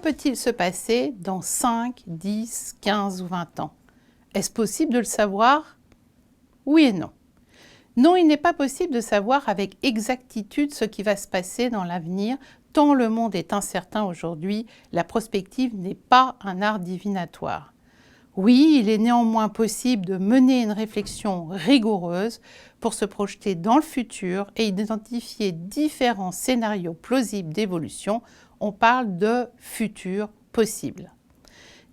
peut-il se passer dans 5, 10, 15 ou 20 ans? Est-ce possible de le savoir? Oui et non. Non, il n'est pas possible de savoir avec exactitude ce qui va se passer dans l'avenir, tant le monde est incertain aujourd'hui, la prospective n'est pas un art divinatoire. Oui, il est néanmoins possible de mener une réflexion rigoureuse pour se projeter dans le futur et identifier différents scénarios plausibles d'évolution. On parle de futur possible.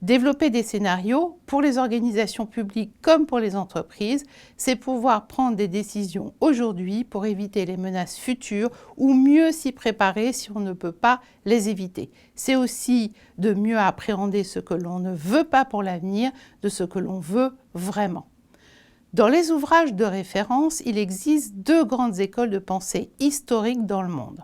Développer des scénarios, pour les organisations publiques comme pour les entreprises, c'est pouvoir prendre des décisions aujourd'hui pour éviter les menaces futures ou mieux s'y préparer si on ne peut pas les éviter. C'est aussi de mieux appréhender ce que l'on ne veut pas pour l'avenir de ce que l'on veut vraiment. Dans les ouvrages de référence, il existe deux grandes écoles de pensée historiques dans le monde.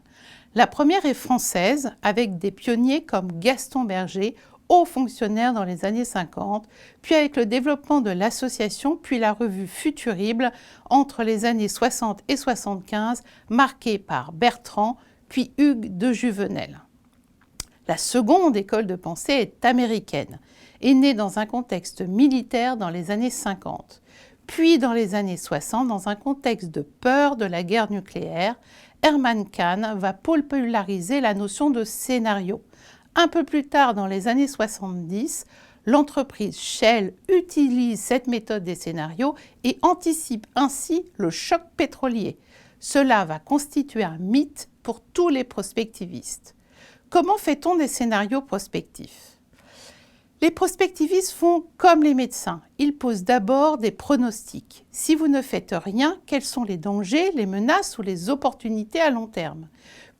La première est française, avec des pionniers comme Gaston Berger, haut fonctionnaire dans les années 50, puis avec le développement de l'association, puis la revue Futurible entre les années 60 et 75, marquée par Bertrand, puis Hugues de Juvenel. La seconde école de pensée est américaine et née dans un contexte militaire dans les années 50, puis dans les années 60 dans un contexte de peur de la guerre nucléaire. Herman Kahn va populariser la notion de scénario. Un peu plus tard, dans les années 70, l'entreprise Shell utilise cette méthode des scénarios et anticipe ainsi le choc pétrolier. Cela va constituer un mythe pour tous les prospectivistes. Comment fait-on des scénarios prospectifs? Les prospectivistes font comme les médecins. Ils posent d'abord des pronostics. Si vous ne faites rien, quels sont les dangers, les menaces ou les opportunités à long terme?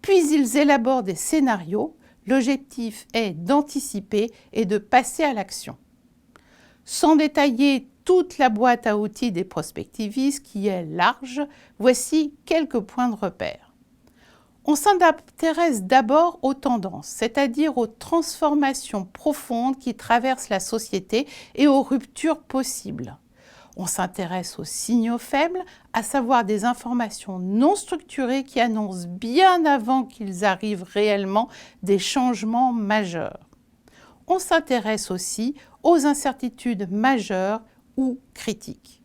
Puis ils élaborent des scénarios. L'objectif est d'anticiper et de passer à l'action. Sans détailler toute la boîte à outils des prospectivistes qui est large, voici quelques points de repère. On s'intéresse d'abord aux tendances, c'est-à-dire aux transformations profondes qui traversent la société et aux ruptures possibles. On s'intéresse aux signaux faibles, à savoir des informations non structurées qui annoncent bien avant qu'ils arrivent réellement des changements majeurs. On s'intéresse aussi aux incertitudes majeures ou critiques.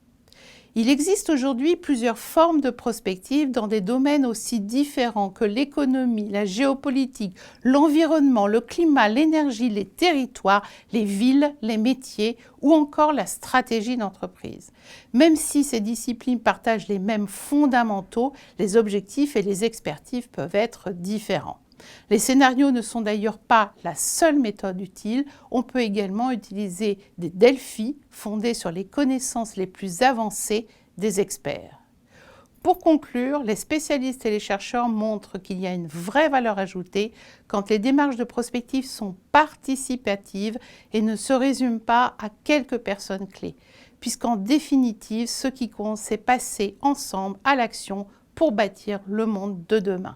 Il existe aujourd'hui plusieurs formes de prospective dans des domaines aussi différents que l'économie, la géopolitique, l'environnement, le climat, l'énergie, les territoires, les villes, les métiers ou encore la stratégie d'entreprise. Même si ces disciplines partagent les mêmes fondamentaux, les objectifs et les expertises peuvent être différents. Les scénarios ne sont d'ailleurs pas la seule méthode utile. On peut également utiliser des delphis fondés sur les connaissances les plus avancées des experts. Pour conclure, les spécialistes et les chercheurs montrent qu'il y a une vraie valeur ajoutée quand les démarches de prospective sont participatives et ne se résument pas à quelques personnes clés, puisqu'en définitive, ce qui compte, c'est passer ensemble à l'action pour bâtir le monde de demain.